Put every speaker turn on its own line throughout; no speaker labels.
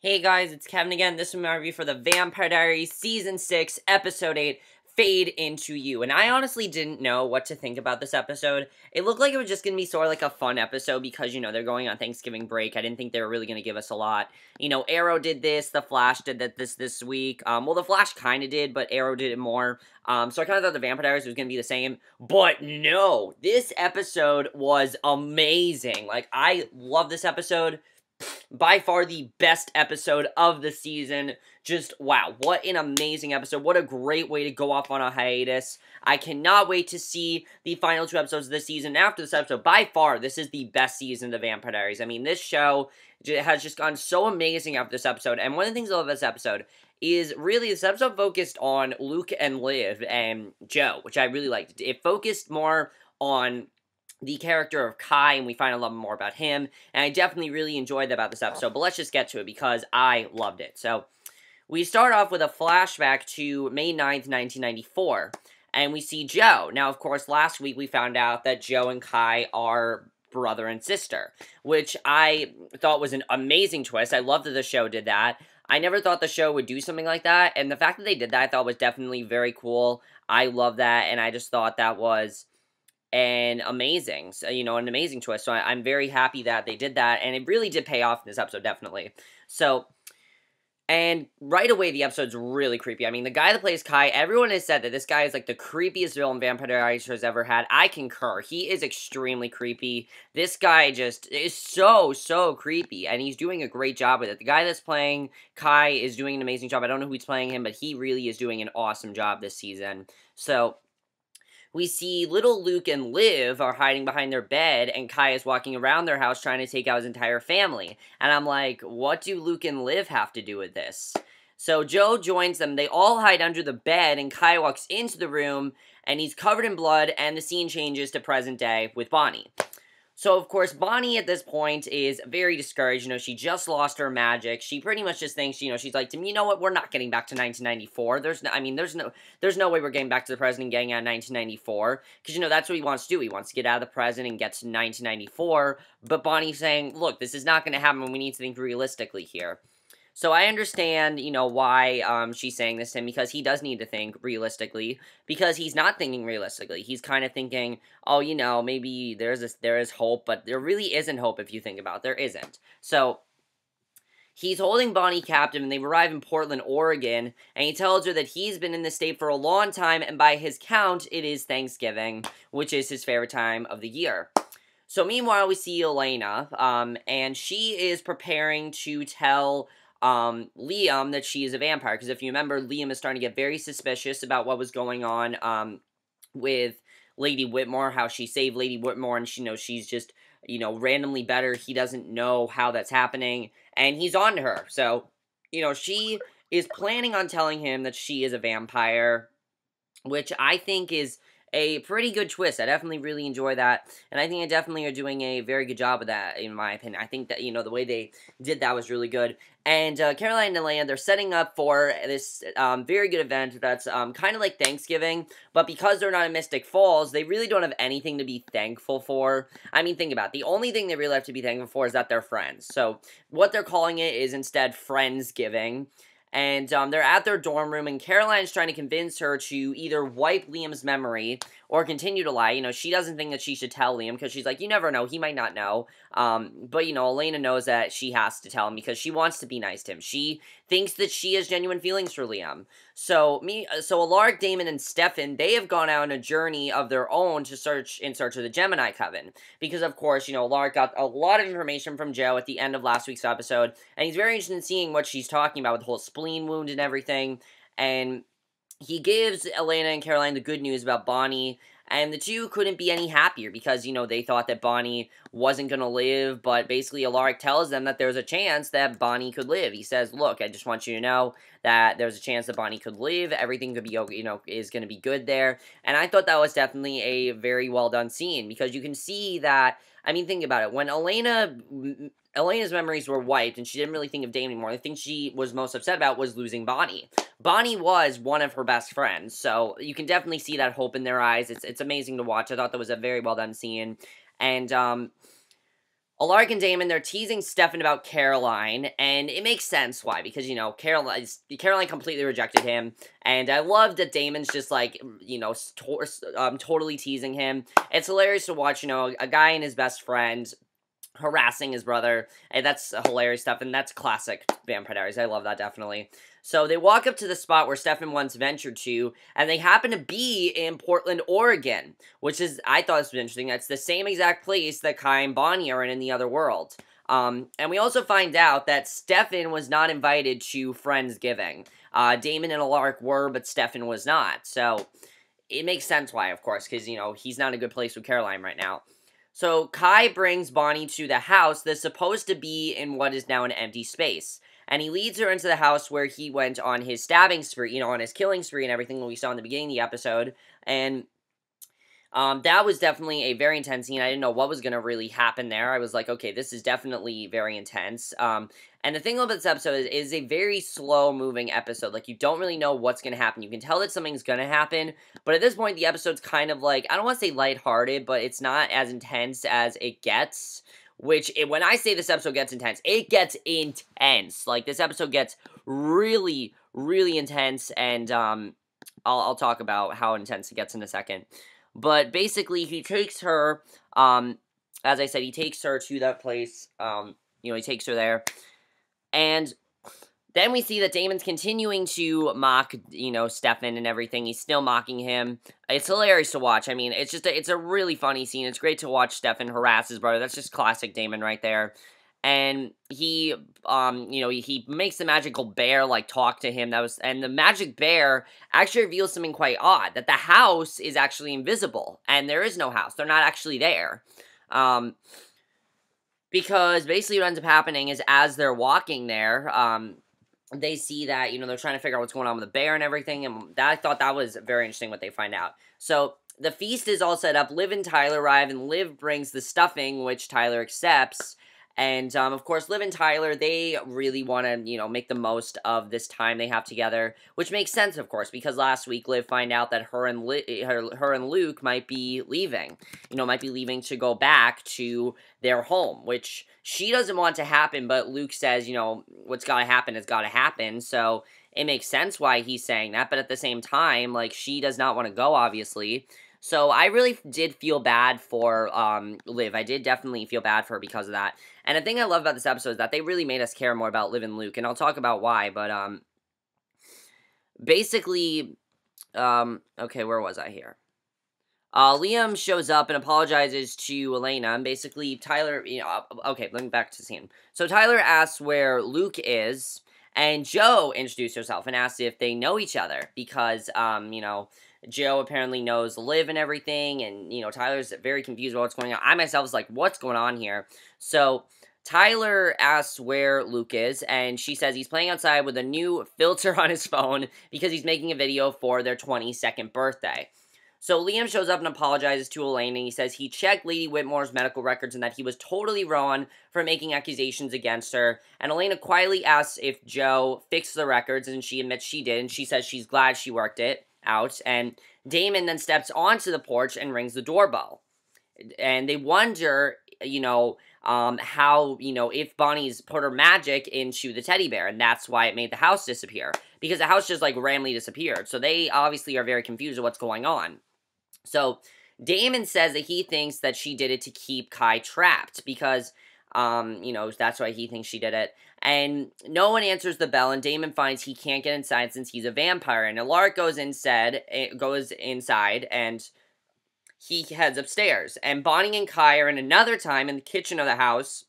Hey guys, it's Kevin again. This is my review for the Vampire Diaries Season 6, Episode 8, Fade Into You. And I honestly didn't know what to think about this episode. It looked like it was just going to be sort of like a fun episode because, they're going on Thanksgiving break. I didn't think they were really going to give us a lot. Arrow did this, The Flash did this week. Well, The Flash kind of did, but Arrow did it more. So I kind of thought the Vampire Diaries was going to be the same. But no, this episode was amazing. Like, I love this episode. By far the best episode of the season. Just, wow, what an amazing episode. What a great way to go off on a hiatus. I cannot wait to see the final 2 episodes of this season. After this episode, by far, this is the best season of The Vampire Diaries. I mean, this show has just gone so amazing after this episode. And one of the things I love about this episode is really this episode focused on Luke and Liv and Joe, which I really liked. It focused more on the character of Kai, and we find a lot more about him, and I definitely really enjoyed that about this episode, but let's just get to it, because I loved it. So, we start off with a flashback to May 9th, 1994, and we see Joe. Now, of course, last week we found out that Joe and Kai are brother and sister, which I thought was an amazing twist. I love that the show did that. I never thought the show would do something like that, and the fact that they did that I thought was definitely very cool. I love that, and I just thought that was an amazing twist. So I'm very happy that they did that, and it really did pay off in this episode, definitely. So, and right away, the episode's really creepy. I mean, the guy that plays Kai, everyone has said that this guy is, like, the creepiest villain Vampire Diaries has ever had. I concur. He is extremely creepy. This guy just is so creepy, and he's doing a great job with it. The guy that's playing Kai is doing an amazing job. I don't know who's playing him, but he really is doing an awesome job this season. So, we see little Luke and Liv are hiding behind their bed, and Kai is walking around their house trying to take out his entire family. And I'm like, what do Luke and Liv have to do with this? So Joe joins them. They all hide under the bed, and Kai walks into the room, and he's covered in blood, and the scene changes to present day with Bonnie. So, of course, Bonnie at this point is very discouraged. She just lost her magic. She pretty much just thinks, she's like, you know what, we're not getting back to 1994. There's no way we're getting back to the present and getting out of 1994. Because, that's what he wants to do. He wants to get out of the present and get to 1994. But Bonnie's saying, look, this is not going to happen. We need to think realistically here. So I understand, why she's saying this to him, because he does need to think realistically, because he's not thinking realistically. He's kind of thinking, oh, maybe there is hope, but there really isn't hope if you think about it. There isn't. So he's holding Bonnie captive, and they arrive in Portland, Oregon, and he tells her that he's been in this state for a long time, and by his count, it is Thanksgiving, which is his favorite time of the year. So meanwhile, we see Elena, and she is preparing to tell Liam that she is a vampire, because if you remember, Liam is starting to get very suspicious about what was going on, with Lady Whitmore, how she saved Lady Whitmore, and she's just, randomly better. He doesn't know how that's happening, and he's on to her. So, she is planning on telling him that she is a vampire, which I think is a pretty good twist. I definitely really enjoy that, and I think they definitely are doing a very good job of that, in my opinion. I think that, the way they did that was really good. And Caroline and Elena, they're setting up for this very good event that's kind of like Thanksgiving, but because they're not in Mystic Falls, they really don't have anything to be thankful for. I mean, think about it. The only thing they really have to be thankful for is that they're friends. So what they're calling it is instead Friendsgiving. And they're at their dorm room, and Caroline's trying to convince her to either wipe Liam's memory or continue to lie. She doesn't think that she should tell Liam, because she's like, you never know, he might not know. But, Elena knows that she has to tell him, because she wants to be nice to him. She thinks that she has genuine feelings for Liam. So Alaric, Damon, and Stefan, they have gone out on a journey of their own in search of the Gemini coven. Because, of course, Alaric got a lot of information from Joe at the end of last week's episode, and he's very interested in seeing what she's talking about with the whole spleen wound and everything, and he gives Elena and Caroline the good news about Bonnie, and the two couldn't be any happier, because, they thought that Bonnie wasn't going to live, but basically Alaric tells them that there's a chance that Bonnie could live. He says, look, I just want you to know that there's a chance that Bonnie could live, everything could be, is going to be good there, and I thought that was definitely a very well done scene, because you can see that, I mean, think about it, when Elena's memories were wiped, and she didn't really think of Damon anymore. The thing she was most upset about was losing Bonnie. Bonnie was one of her best friends, so you can definitely see that hope in their eyes. It's amazing to watch. I thought that was a very well done scene. And Alaric and Damon, they're teasing Stefan about Caroline, and it makes sense why, because, you know, Caroline completely rejected him, and I love that Damon's just, like, you know, totally teasing him. It's hilarious to watch, you know, a guy and his best friend harassing his brother, and that's hilarious stuff, and that's classic Vampire Diaries. I love that, definitely. So they walk up to the spot where Stefan once ventured to, and they happen to be in Portland, Oregon, which is, I thought this was interesting. That's the same exact place that Kai and Bonnie are in the other world. And we also find out that Stefan was not invited to Friendsgiving. Damon and Alaric were, but Stefan was not. So it makes sense why, of course, because, you know, he's not in a good place with Caroline right now. So Kai brings Bonnie to the house that's supposed to be in what is now an empty space. And he leads her into the house where he went on his stabbing spree, you know, on his killing spree and everything that we saw in the beginning of the episode. And that was definitely a very intense scene. I didn't know what was going to really happen there. I was like, okay, this is definitely very intense. And the thing about this episode is a very slow-moving episode. Like, you don't really know what's going to happen. You can tell that something's going to happen, but at this point, the episode's kind of like, I don't want to say lighthearted, but it's not as intense as it gets. When I say this episode gets intense, it gets intense. Like, this episode gets really, really intense, and I'll talk about how intense it gets in a second. But basically, he takes her, as I said, he takes her to that place, you know, he takes her there, and then we see that Damon's continuing to mock, you know, Stefan and everything. He's still mocking him. It's hilarious to watch. I mean, it's a really funny scene. It's great to watch Stefan harass his brother. That's just classic Damon right there. And he, you know, he makes the magical bear, like, talk to him. And the magic bear actually reveals something quite odd, that the house is actually invisible, and there is no house. They're not actually there. Because basically what ends up happening is as they're walking there, they see that, you know, they're trying to figure out what's going on with the bear and everything, and I thought that was very interesting what they find out. So, the feast is all set up. Liv and Tyler arrive, and Liv brings the stuffing, which Tyler accepts. And, of course, Liv and Tyler, they really want to, you know, make the most of this time they have together, which makes sense, of course, because last week Liv find out that her and Luke might be leaving, you know, might be leaving to go back to their home, which she doesn't want to happen, but Luke says, you know, what's got to happen has got to happen, so it makes sense why he's saying that, but at the same time, like, she does not want to go, obviously. So I really did feel bad for Liv. I did definitely feel bad for her because of that. And the thing I love about this episode is that they really made us care more about Liv and Luke, and I'll talk about why, but basically, okay, where was I here? Liam shows up and apologizes to Elena, and basically Tyler, you know, okay, let me back to the scene. So Tyler asks where Luke is, and Joe introduced herself and asked if they know each other, because, you know, Joe apparently knows Liv and everything, and, you know, Tyler's very confused about what's going on. I myself was like, what's going on here? So, Tyler asks where Luke is, and she says he's playing outside with a new filter on his phone because he's making a video for their 22nd birthday. So, Liam shows up and apologizes to Elaine, and he says he checked Lady Whitmore's medical records and that he was totally wrong for making accusations against her. And Elena quietly asks if Joe fixed the records, and she admits she did, and she says she's glad she worked it out, and Damon then steps onto the porch and rings the doorbell. And they wonder, you know, how, you know, if Bonnie's put her magic into the teddy bear, and that's why it made the house disappear. Because the house just, like, randomly disappeared. So they obviously are very confused at what's going on. So, Damon says that he thinks that she did it to keep Kai trapped, because, you know, that's why he thinks she did it. And no one answers the bell, and Damon finds he can't get inside since he's a vampire. And Alaric goes inside, and he heads upstairs. And Bonnie and Kai are in another time in the kitchen of the house.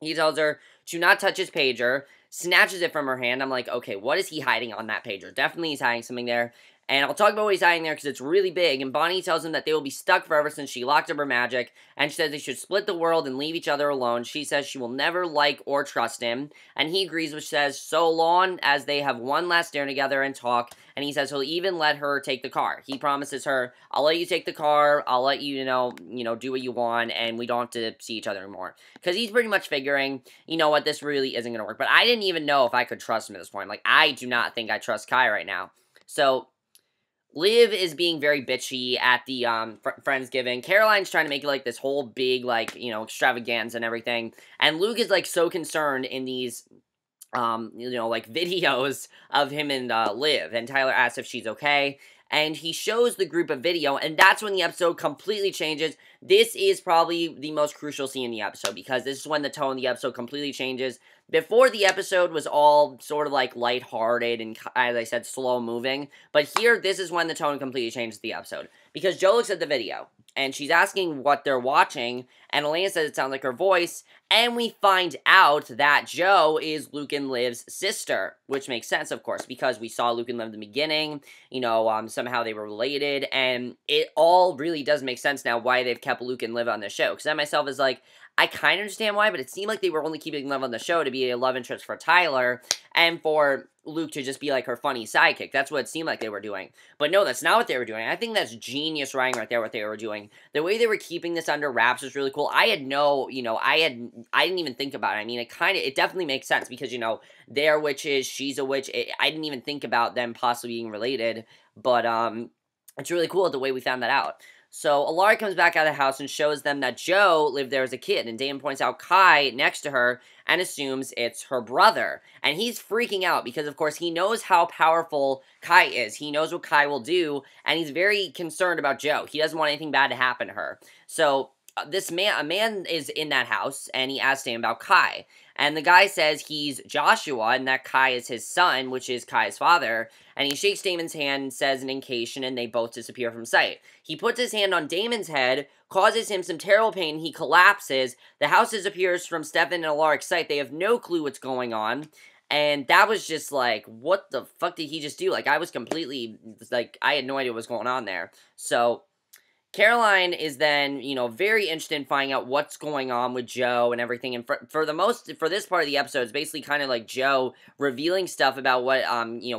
He tells her, do not touch his pager, snatches it from her hand. I'm like, okay, what is he hiding on that pager? Definitely he's hiding something there. And I'll talk about what he's hiding there because it's really big. And Bonnie tells him that they will be stuck forever since she locked up her magic. And she says they should split the world and leave each other alone. She says she will never like or trust him. And he agrees, which says so long as they have one last dinner together and talk. And he says he'll even let her take the car. He promises her, I'll let you take the car. I'll let you, you know, do what you want. And we don't have to see each other anymore. Because he's pretty much figuring, you know what, this really isn't going to work. But I didn't even know if I could trust him at this point. Like, I do not think I trust Kai right now. So Liv is being very bitchy at the Friendsgiving. Caroline's trying to make it like this whole big like, extravaganza and everything. And Luke is like so concerned in these like videos of him and Liv, and Tyler asks if she's okay, and he shows the group a video, and that's when the episode completely changes. This is probably the most crucial scene in the episode, because this is when the tone of the episode completely changes. Before, the episode was all sort of like lighthearted and, as I said, slow moving, but here, this is when the tone completely changes the episode, because Joe looks at the video, and she's asking what they're watching, and Elena says it sounds like her voice, and we find out that Joe is Luke and Liv's sister, which makes sense, of course, because we saw Luke and Liv in the beginning, somehow they were related, and it all really does make sense now why they've kept Luke and Liv on the show, because I myself is like, I kind of understand why, but it seemed like they were only keeping Liv on the show to be a love interest for Tyler, and for Luke to just be like her funny sidekick. That's what it seemed like they were doing. But no, that's not what they were doing. I think that's genius writing right there, what they were doing. The way they were keeping this under wraps was really cool. I had I didn't even think about it. I mean, it definitely makes sense, because, they're witches, she's a witch. I didn't even think about them possibly being related, but, it's really cool the way we found that out. So, Alari comes back out of the house and shows them that Joe lived there as a kid, and Damon points out Kai next to her and assumes it's her brother. And he's freaking out because, of course, he knows how powerful Kai is. He knows what Kai will do, and he's very concerned about Joe. He doesn't want anything bad to happen to her. So, a man is in that house, and he asks him about Kai. And the guy says he's Joshua, and that Kai is his son, which is Kai's father. And he shakes Damon's hand and says an incantation, and they both disappear from sight. He puts his hand on Damon's head, causes him some terrible pain, he collapses. The house disappears from Stefan and Alaric's sight. They have no clue what's going on. And that was just like, what the fuck did he just do? Like, I was completely, like, I had no idea what was going on there. So, Caroline is then, very interested in finding out what's going on with Joe and everything. And for this part of the episode, it's basically kind of like Joe revealing stuff about what,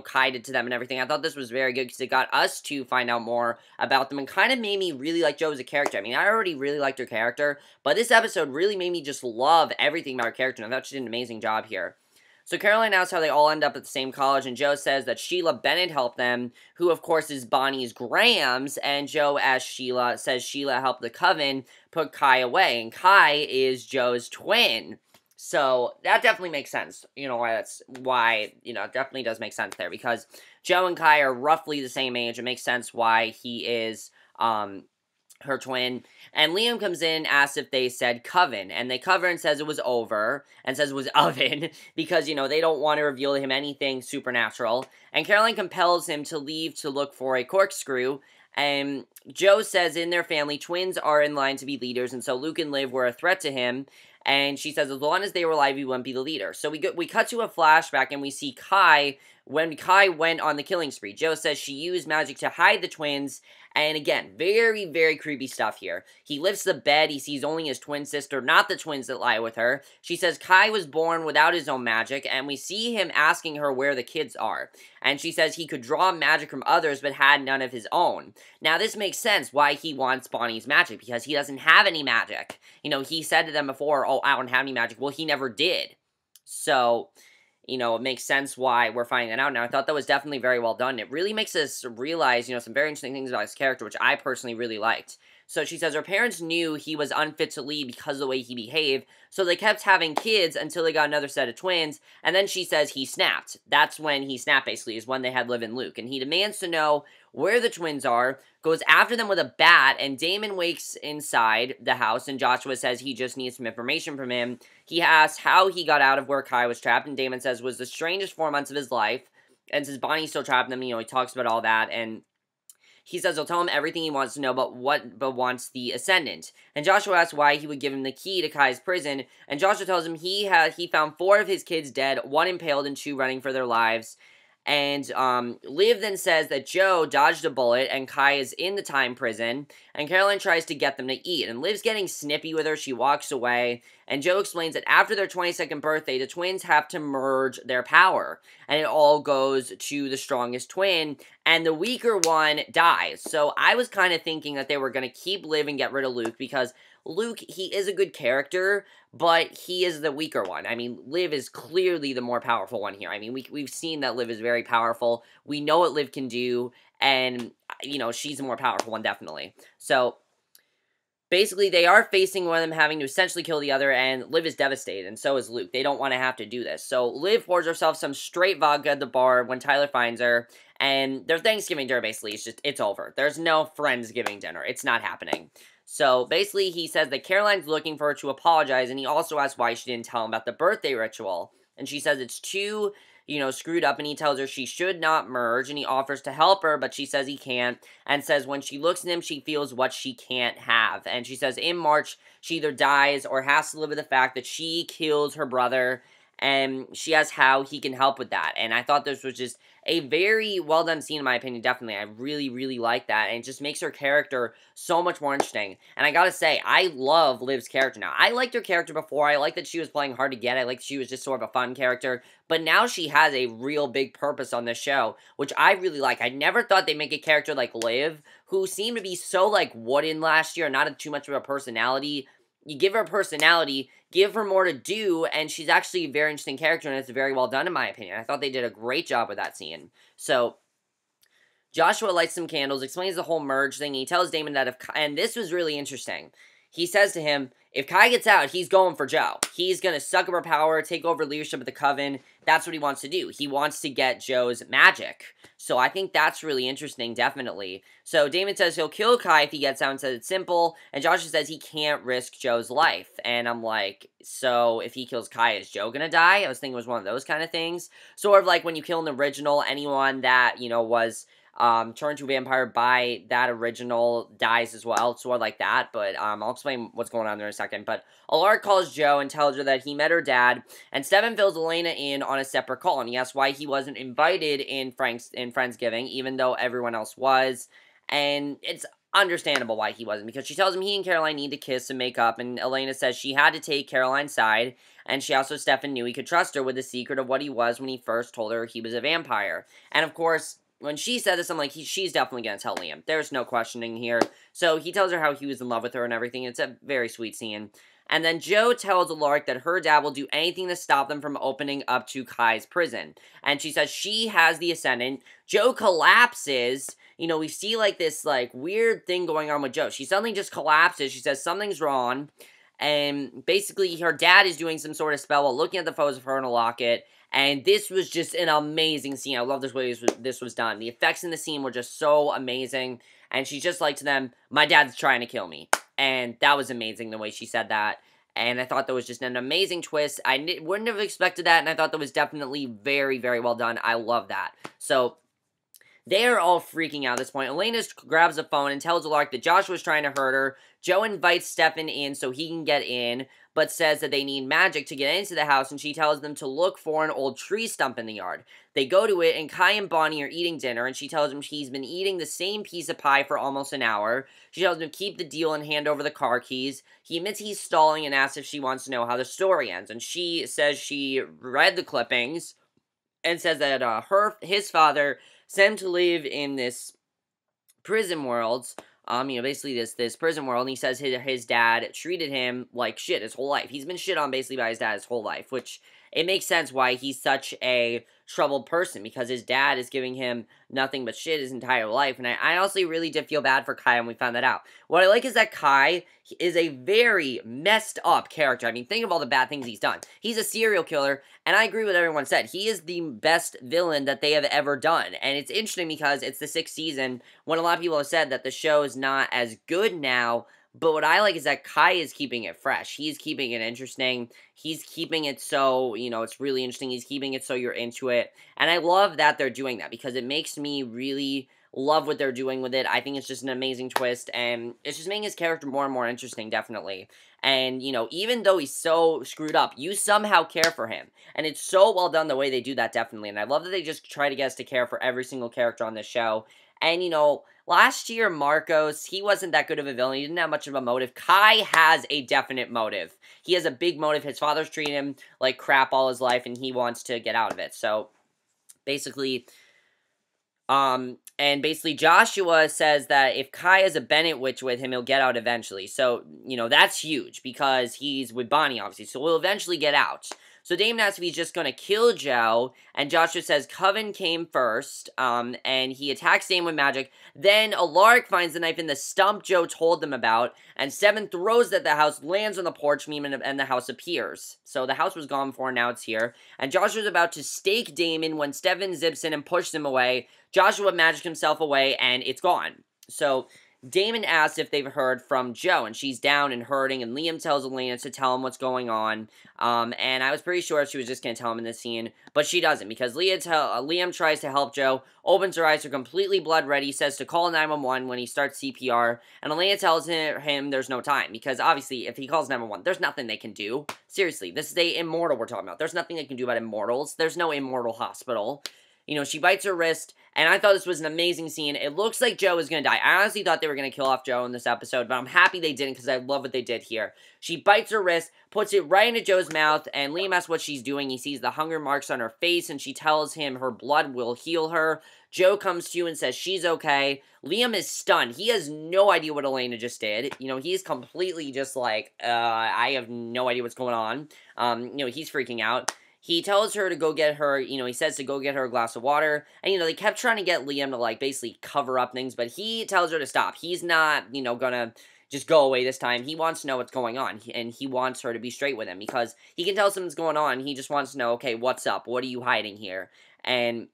Kai did to them and everything. I thought this was very good because it got us to find out more about them and kind of made me really like Joe as a character. I mean, I already really liked her character, but this episode really made me just love everything about her character. And I thought she did an amazing job here. So Caroline asks how they all end up at the same college, and Joe says that Sheila Bennett helped them, who of course is Bonnie's Grams, and Joe asks Sheila, says Sheila helped the coven put Kai away, and Kai is Joe's twin. So that definitely makes sense, it definitely does make sense there, because Joe and Kai are roughly the same age. It makes sense why he is, her twin. And Liam comes in, asks if they said coven, and they cover and says it was over, and says it was oven, because, they don't want to reveal to him anything supernatural. And Caroline compels him to leave to look for a corkscrew, and Joe says in their family, twins are in line to be leaders, and so Luke and Liv were a threat to him, and she says as long as they were alive, he wouldn't be the leader. So we cut to a flashback, and we see Kai, when Kai went on the killing spree. Joe says she used magic to hide the twins, and again, very, very creepy stuff here. He lifts the bed, he sees only his twin sister, not the twins that lie with her. She says Kai was born without his own magic, and we see him asking her where the kids are. And she says he could draw magic from others, but had none of his own. Now, this makes sense why he wants Bonnie's magic, because he doesn't have any magic. He said to them before, oh, I don't have any magic. Well, he never did. So, it makes sense why we're finding that out now. I thought that was definitely very well done. It really makes us realize, some very interesting things about his character, which I personally really liked. So she says her parents knew he was unfit to lead because of the way he behaved, so they kept having kids until they got another set of twins, and then she says he snapped. That's when he snapped, basically, is when they had Liv and Luke, and he demands to know where the twins are, goes after them with a bat, and Damon wakes inside the house, and Joshua says he just needs some information from him. He asks how he got out of where Kai was trapped, and Damon says it was the strangest 4 months of his life, and since Bonnie's still trapped in them, he talks about all that, and he says he'll tell him everything he wants to know, but wants the Ascendant. And Joshua asks why he would give him the key to Kai's prison, and Joshua tells him he found 4 of his kids dead, 1 impaled and 2 running for their lives. And Liv then says that Joe dodged a bullet and Kai is in the time prison, and Caroline tries to get them to eat, and Liv's getting snippy with her. She walks away, and Joe explains that after their 22nd birthday, the twins have to merge their power, and it all goes to the strongest twin, and the weaker one dies. So I was kind of thinking that they were going to keep Liv and get rid of Luke, because Luke, he is a good character, but he is the weaker one. I mean, Liv is clearly the more powerful one here. I mean, we've seen that Liv is very powerful. We know what Liv can do, and you know, she's the more powerful one, definitely. So, basically, they are facing one of them having to essentially kill the other, and Liv is devastated, and so is Luke. They don't want to have to do this. So, Liv pours herself some straight vodka at the bar when Tyler finds her, and their Thanksgiving dinner, basically, it's over. There's no Friendsgiving dinner. It's not happening. So, basically, he says that Caroline's looking for her to apologize, and he also asks why she didn't tell him about the birthday ritual. And she says it's too, you know, screwed up, and he tells her she should not merge, and he offers to help her, but she says he can't, and says when she looks at him, she feels what she can't have. And she says in March, she either dies or has to live with the fact that she kills her brother, and she asks how he can help with that. And I thought this was just a very well done scene, in my opinion, definitely. I really, really like that, and it just makes her character so much more interesting. And I gotta say, I love Liv's character now. I liked her character before. I liked that she was playing hard to get. I liked she was just sort of a fun character. But now she has a real big purpose on this show, which I really like. I never thought they'd make a character like Liv, who seemed to be so, like, wooden last year, not too much of a personality. You give her a personality, give her more to do, and she's actually a very interesting character, and it's very well done, in my opinion. I thought they did a great job with that scene. So, Joshua lights some candles, explains the whole merge thing, and he tells Damon that and this was really interesting. He says to him, if Kai gets out, he's going for Joe. He's going to suck up her power, take over leadership of the coven. That's what he wants to do. He wants to get Joe's magic. So I think that's really interesting, definitely. So Damon says he'll kill Kai if he gets out and says it's simple. And Joshua says he can't risk Joe's life. And I'm like, so if he kills Kai, is Joe going to die? I was thinking it was one of those kind of things. Sort of like when you kill an original, anyone that, you know, was turned to a vampire by that original dies as well, sort of like that, but, I'll explain what's going on there in a second. But Alaric calls Joe and tells her that he met her dad, and Stefan fills Elena in on a separate call, and he asks why he wasn't invited in Friendsgiving, even though everyone else was, and it's understandable why he wasn't, because she tells him he and Caroline need to kiss and make up, and Elena says she had to take Caroline's side, and she also, Stefan knew he could trust her with the secret of what he was when he first told her he was a vampire, and of course, when she said this, I'm like, she's definitely going to tell Liam. There's no questioning here. So he tells her how he was in love with her and everything. It's a very sweet scene. And then Joe tells Alaric that her dad will do anything to stop them from opening up to Kai's prison. And she says she has the ascendant. Joe collapses. You know, we see, like, this, like, weird thing going on with Joe. She suddenly just collapses. She says something's wrong. And basically, her dad is doing some sort of spell while looking at the photos of her in a locket. And this was just an amazing scene. I love this way this was done. The effects in the scene were just so amazing. And she's just like to them, my dad's trying to kill me. And that was amazing the way she said that. And I thought that was just an amazing twist. I wouldn't have expected that. And I thought that was definitely very, very well done. I love that. So they are all freaking out at this point. Elena grabs a phone and tells Alaric that Joshua's trying to hurt her. Joe invites Stefan in so he can get in, but says that they need magic to get into the house, and she tells them to look for an old tree stump in the yard. They go to it, and Kai and Bonnie are eating dinner, and she tells him he's been eating the same piece of pie for almost an hour. She tells him to keep the deal and hand over the car keys. He admits he's stalling and asks if she wants to know how the story ends, and she says she read the clippings and says that his father sent him to live in this prison world, you know, basically this prison world, and he says his dad treated him like shit his whole life. He's been shit on basically by his dad his whole life, which it makes sense why he's such a troubled person, because his dad is giving him nothing but shit his entire life, and I honestly really did feel bad for Kai when we found that out. What I like is that Kai is a very messed up character. I mean, think of all the bad things he's done. He's a serial killer, and I agree with everyone said. He is the best villain that they have ever done, and it's interesting because it's the 6th season, when a lot of people have said that the show is not as good now. But what I like is that Kai is keeping it fresh. He's keeping it interesting. He's keeping it so, you know, it's really interesting. He's keeping it so you're into it. And I love that they're doing that, because it makes me really love what they're doing with it. I think it's just an amazing twist, and it's just making his character more and more interesting, definitely. And, you know, even though he's so screwed up, you somehow care for him. And it's so well done the way they do that, definitely. And I love that they just try to get us to care for every single character on this show. And, you know, last year, Marcos, he wasn't that good of a villain. He didn't have much of a motive. Kai has a definite motive. He has a big motive. His father's treating him like crap all his life, and he wants to get out of it. So, basically, and basically Joshua says that if Kai has a Bennett witch with him, he'll get out eventually. So, you know, that's huge, because he's with Bonnie, obviously. So, he'll eventually get out. So Damon asks if he's just gonna kill Joe, and Joshua says Coven came first, and he attacks Damon with magic. Then Alaric finds the knife in the stump Joe told them about, and Stefan throws it at the house, lands on the porch, and the house appears. So the house was gone before, now it's here. And Joshua's about to stake Damon when Stefan zips in and pushes him away. Joshua magics himself away, and it's gone. So Damon asks if they've heard from Joe, and she's down and hurting, and Liam tells Elena to tell him what's going on, and I was pretty sure she was just going to tell him in this scene, but she doesn't, because Liam tries to help Joe, opens her eyes, are completely blood red, he says to call 911 when he starts CPR, and Elena tells him there's no time, because obviously, if he calls 911, there's nothing they can do. Seriously, this is a immortal we're talking about. There's nothing they can do about immortals. There's no immortal hospital. You know, she bites her wrist, and I thought this was an amazing scene. It looks like Joe is going to die. I honestly thought they were going to kill off Joe in this episode, but I'm happy they didn't because I love what they did here. She bites her wrist, puts it right into Joe's mouth, and Liam asks what she's doing. He sees the hunger marks on her face, and she tells him her blood will heal her. Joe comes to and says she's okay. Liam is stunned. He has no idea what Elena just did. You know, he's completely just like, I have no idea what's going on. You know, he's freaking out. He tells her to go get her, you know, he says to go get her a glass of water, and, you know, they kept trying to get Liam to, like, basically cover up things, but he tells her to stop. He's not, you know, gonna just go away this time. He wants to know what's going on, and he wants her to be straight with him, because he can tell something's going on. He just wants to know, okay, what's up? What are you hiding here? And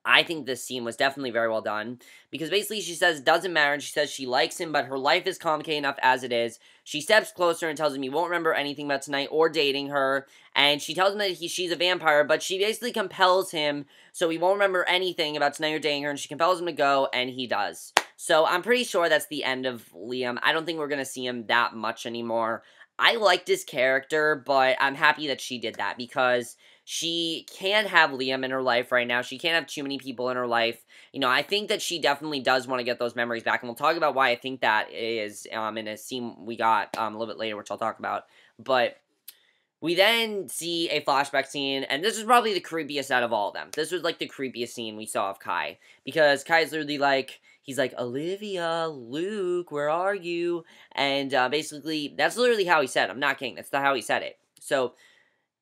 I think this scene was definitely very well done, because basically she says it doesn't matter, and she says she likes him, but her life is complicated enough as it is. She steps closer and tells him he won't remember anything about tonight or dating her, and she tells him that she's a vampire, but she basically compels him, so he won't remember anything about tonight or dating her, and she compels him to go, and he does. So I'm pretty sure that's the end of Liam. I don't think we're going to see him that much anymore. I liked his character, but I'm happy that she did that, because she can't have Liam in her life right now. She can't have too many people in her life. You know, I think that she definitely does want to get those memories back, and we'll talk about why I think that is in a scene we got a little bit later, which I'll talk about. But we then see a flashback scene, and this is probably the creepiest out of all of them. This was, like, the creepiest scene we saw of Kai, because Kai's literally, like, he's like, Olivia, Luke, where are you? And basically, that's literally how he said it. I'm not kidding. That's how he said it. So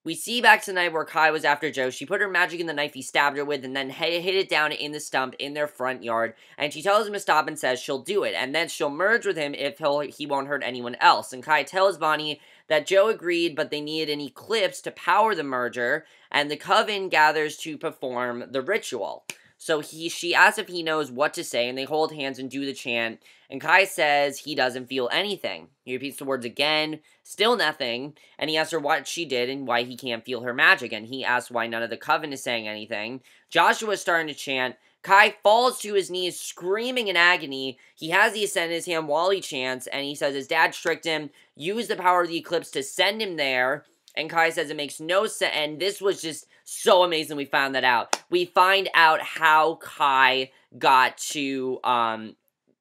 we see back tonight where Kai was after Joe. She put her magic in the knife he stabbed her with, and then hit it down in the stump in their front yard. And she tells him to stop and says she'll do it. And then she'll merge with him if he won't hurt anyone else. And Kai tells Bonnie that Joe agreed, but they needed an eclipse to power the merger. And the coven gathers to perform the ritual. So she asks if he knows what to say, and they hold hands and do the chant, and Kai says he doesn't feel anything. He repeats the words again, still nothing, and he asks her what she did and why he can't feel her magic, and he asks why none of the coven is saying anything. Joshua's starting to chant. Kai falls to his knees, screaming in agony. He has the ascent in his hand while he chants, and he says his dad tricked him, used the power of the eclipse to send him there. And Kai says it makes no sense, and this was just so amazing we found that out. We find out how Kai got to,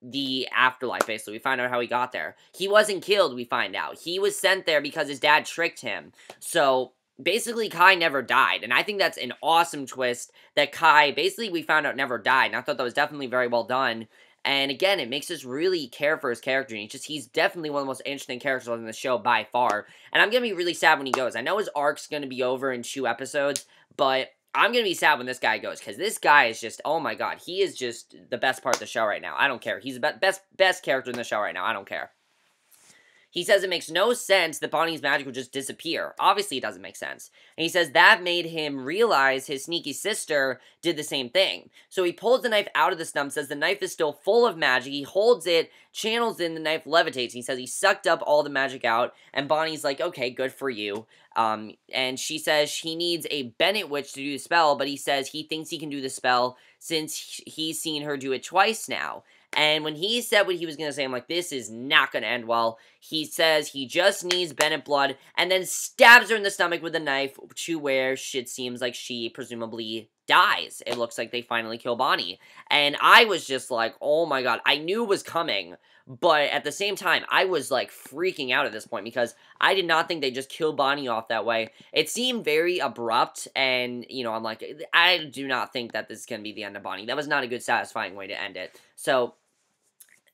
the afterlife, basically. We find out how he got there. He wasn't killed, we find out. He was sent there because his dad tricked him. So, basically, Kai never died, and I think that's an awesome twist that Kai, basically, we found out never died, and I thought that was definitely very well done. And again, it makes us really care for his character. And he's definitely one of the most interesting characters on the show by far. And I'm going to be really sad when he goes. I know his arc's going to be over in 2 episodes, but I'm going to be sad when this guy goes. Because this guy is just, oh my god, he is just the best part of the show right now. I don't care. He's the best character in the show right now. I don't care. He says it makes no sense that Bonnie's magic would just disappear. Obviously, it doesn't make sense. And he says that made him realize his sneaky sister did the same thing. So he pulls the knife out of the stump, says the knife is still full of magic. He holds it, channels in, the knife levitates. He says he sucked up all the magic out. And Bonnie's like, okay, good for you. And she says he needs a Bennett witch to do the spell, but he says he thinks he can do the spell since he's seen her do it twice now. And when he said what he was going to say, I'm like, this is not going to end well. He says he just needs Bennett blood, and then stabs her in the stomach with a knife to where shit seems like she presumably dies. It looks like they finally kill Bonnie. And I was just like, oh my god, I knew it was coming, but at the same time, I was like freaking out at this point because I did not think they just killed Bonnie off that way. It seemed very abrupt, and, you know, I'm like, I do not think that this is going to be the end of Bonnie. That was not a good, satisfying way to end it. So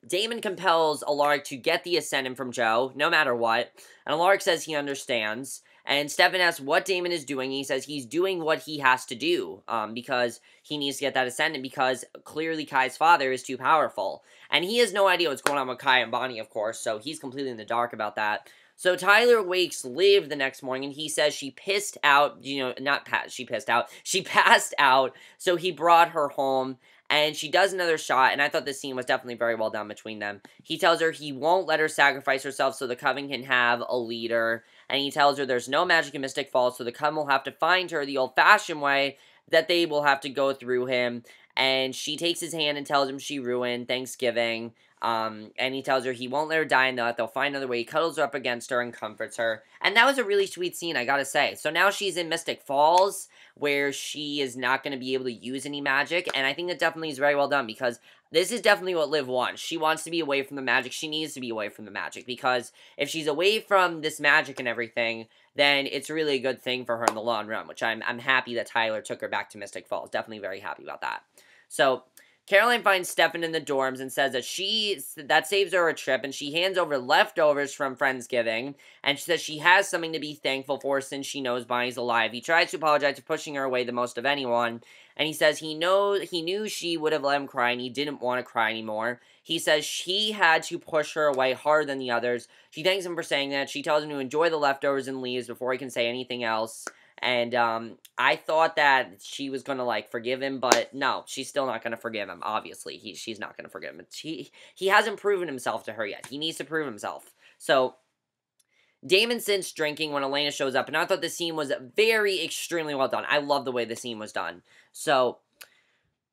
Damon compels Alaric to get the ascendant from Joe, no matter what, and Alaric says he understands, And Stefan asks what Damon is doing. He says he's doing what he has to do, because he needs to get that ascendant, because clearly Kai's father is too powerful. And he has no idea what's going on with Kai and Bonnie, of course, so he's completely in the dark about that. So Tyler wakes Liv the next morning, and he says she pissed out, she passed out, so he brought her home, and she does another shot, and I thought this scene was definitely very well done between them. He tells her he won't let her sacrifice herself so the coven can have a leader, and he tells her there's no magic in Mystic Falls, so the coven will have to find her the old-fashioned way, that they will have to go through him, and she takes his hand and tells him she ruined Thanksgiving, and he tells her he won't let her die and that they'll find another way. He cuddles her up against her and comforts her, and that was a really sweet scene, I gotta say. So now she's in Mystic Falls, where she is not going to be able to use any magic, and I think that definitely is very well done, because this is definitely what Liv wants. She wants to be away from the magic. She needs to be away from the magic, because if she's away from this magic and everything, then it's really a good thing for her in the long run, which I'm happy that Tyler took her back to Mystic Falls. Definitely very happy about that. So Caroline finds Stefan in the dorms and says that saves her a trip, and she hands over leftovers from Friendsgiving, and she says she has something to be thankful for since she knows Bonnie's alive. He tries to apologize for pushing her away the most of anyone, and he says he knew she would have let him cry, and he didn't want to cry anymore. He says she had to push her away harder than the others. She thanks him for saying that. She tells him to enjoy the leftovers and leaves before he can say anything else. And, I thought that she was gonna, like, forgive him, but no, she's still not gonna forgive him, obviously. She's not gonna forgive him. He hasn't proven himself to her yet. He needs to prove himself. So Damon sits drinking when Elena shows up, and I thought the scene was extremely well done. I love the way the scene was done. So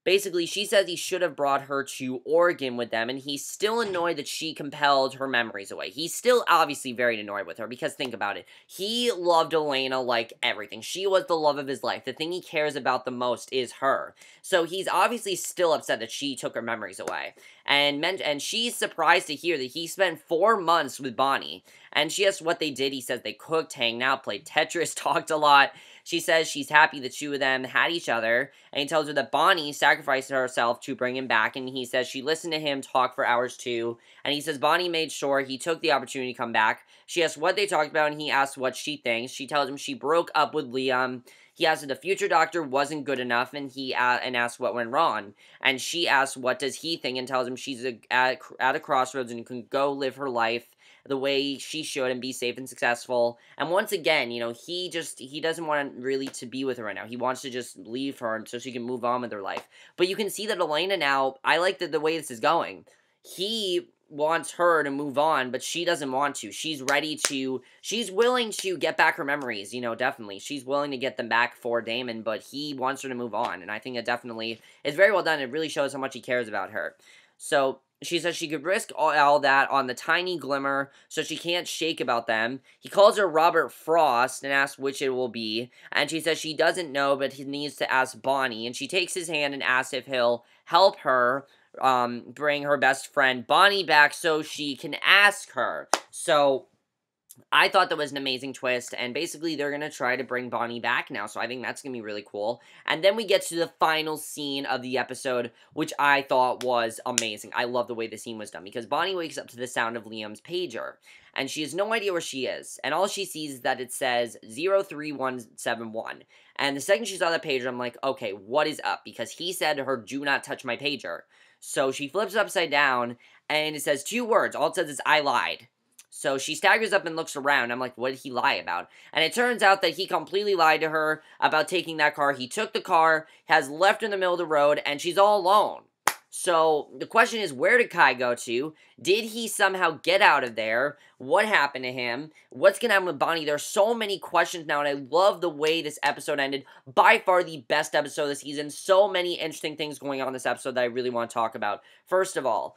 basically, she says he should have brought her to Oregon with them, and he's still annoyed that she compelled her memories away. He's still obviously very annoyed with her, because think about it. He loved Elena like everything. She was the love of his life. The thing he cares about the most is her. So he's obviously still upset that she took her memories away. And she's surprised to hear that he spent 4 months with Bonnie. And she asks what they did. He says they cooked, hanged out, played Tetris, talked a lot. She says she's happy the two of them had each other, and he tells her that Bonnie sacrificed herself to bring him back, and he says she listened to him talk for hours too, and he says Bonnie made sure he took the opportunity to come back. She asks what they talked about, and he asks what she thinks. She tells him she broke up with Liam. He asks if the future doctor wasn't good enough, and he asks what went wrong. And she asks what does he think, and tells him she's at a crossroads and can go live her life the way she should and be safe and successful. And once again, he doesn't want really to be with her right now. He wants to just leave her so she can move on with her life. But you can see that Elena now, I like the way this is going. He wants her to move on, but she doesn't want to. She's willing to get back her memories, definitely. She's willing to get them back for Damon, but he wants her to move on. And I think it definitely is very well done. It really shows how much he cares about her. So she says she could risk all that on the tiny glimmer, so she can't shake about them. He calls her Robert Frost and asks which it will be, and she says she doesn't know, but he needs to ask Bonnie, and she takes his hand and asks if he'll help her bring her best friend Bonnie back so she can ask her. So I thought that was an amazing twist, and basically they're going to try to bring Bonnie back now, so I think that's going to be really cool. And then we get to the final scene of the episode, which I thought was amazing. I love the way the scene was done, because Bonnie wakes up to the sound of Liam's pager, and she has no idea where she is, and all she sees is that it says 03171, and the second she saw that pager, I'm like, okay, what is up? Because he said to her, do not touch my pager. So she flips it upside down, and it says 2 words. All it says is, I lied. So she staggers up and looks around. I'm like, what did he lie about? And it turns out that he completely lied to her about taking that car. He took the car, has left her in the middle of the road, and she's all alone. So the question is, where did Kai go to? Did he somehow get out of there? What happened to him? What's going to happen with Bonnie? There's so many questions now, and I love the way this episode ended. By far the best episode of the season. So many interesting things going on in this episode that I really want to talk about. First of all,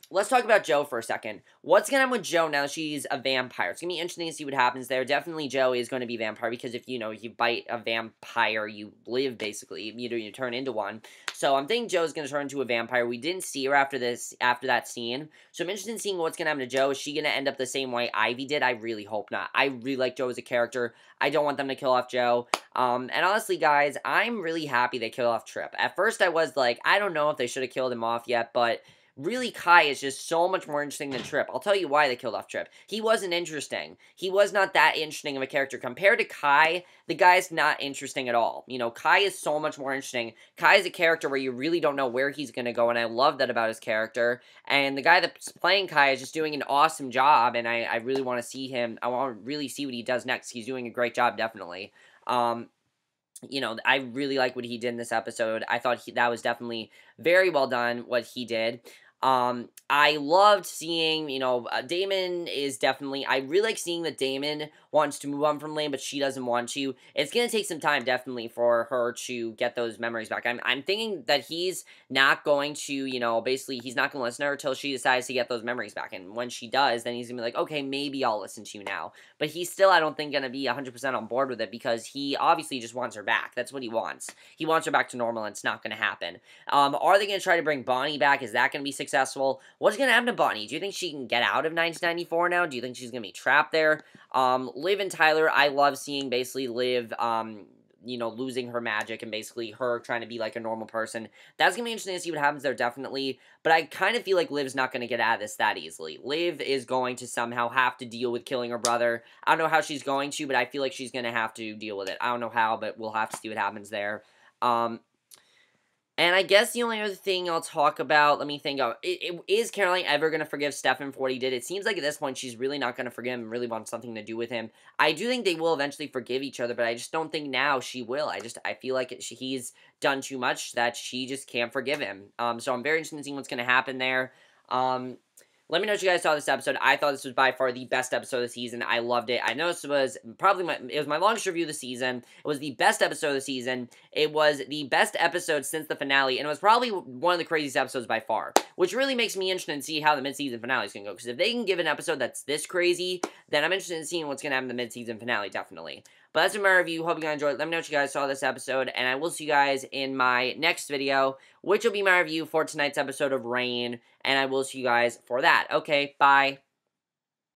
let's talk about Jo for a second. What's going to happen with Jo now that she's a vampire? It's going to be interesting to see what happens there. Definitely Jo is going to be a vampire, because if, you bite a vampire, you live, basically. You turn into one. So I'm thinking Jo's going to turn into a vampire. We didn't see her after that scene. So I'm interested in seeing what's going to happen to Jo. Is she going to end up the same way Ivy did? I really hope not. I really like Jo as a character. I don't want them to kill off Jo. And honestly, guys, I'm really happy they killed off Trip. At first, I was like, I don't know if they should have killed him off yet, but really Kai is just so much more interesting than Trip. I'll tell you why they killed off Trip. He wasn't interesting. He was not that interesting of a character. Compared to Kai, the guy's not interesting at all. You know, Kai is so much more interesting. Kai is a character where you really don't know where he's going to go, and I love that about his character. And the guy that's playing Kai is just doing an awesome job, and I really want to see him. I want to really see what he does next. He's doing a great job, definitely. You know, I really like what he did in this episode. I thought that was definitely very well done, what he did. I loved seeing, you know, Damon is definitely, I really like seeing that Damon wants to move on from Lane, but she doesn't want to. It's going to take some time, definitely, for her to get those memories back. I'm thinking that he's not going to, you know, basically, he's not going to listen to her until she decides to get those memories back, and when she does, then he's going to be like, okay, maybe I'll listen to you now. But he's still, I don't think, going to be 100% on board with it, because he obviously just wants her back. That's what he wants. He wants her back to normal, and it's not going to happen. Are they going to try to bring Bonnie back? Is that going to be successful? What's going to happen to Bonnie? Do you think she can get out of 1994 now? Do you think she's going to be trapped there? Liv and Tyler, I love seeing basically Liv, you know, losing her magic and basically her trying to be like a normal person. That's going to be interesting to see what happens there, definitely. But I kind of feel like Liv's not going to get out of this that easily. Liv is going to somehow have to deal with killing her brother. I don't know how she's going to, but I feel like she's going to have to deal with it. I don't know how, but we'll have to see what happens there. And I guess the only other thing I'll talk about, let me think of, is Caroline ever going to forgive Stefan for what he did? It seems like at this point she's really not going to forgive him, really wants something to do with him. I do think they will eventually forgive each other, but I just don't think now she will. I feel like he's done too much that she just can't forgive him. So I'm very interested in seeing what's going to happen there. Let me know what you guys saw this episode. I thought this was by far the best episode of the season. I loved it. I know this was probably my longest review of the season. It was the best episode of the season. It was the best episode since the finale, and it was probably one of the craziest episodes by far, which really makes me interested in see how the mid-season finale is going to go, because if they can give an episode that's this crazy, then I'm interested in seeing what's going to happen in the mid-season finale, definitely. But that's my review. Hope you guys enjoyed. Let me know what you guys saw this episode, and I will see you guys in my next video, which will be my review for tonight's episode of Rain, and I will see you guys for that. Okay, bye.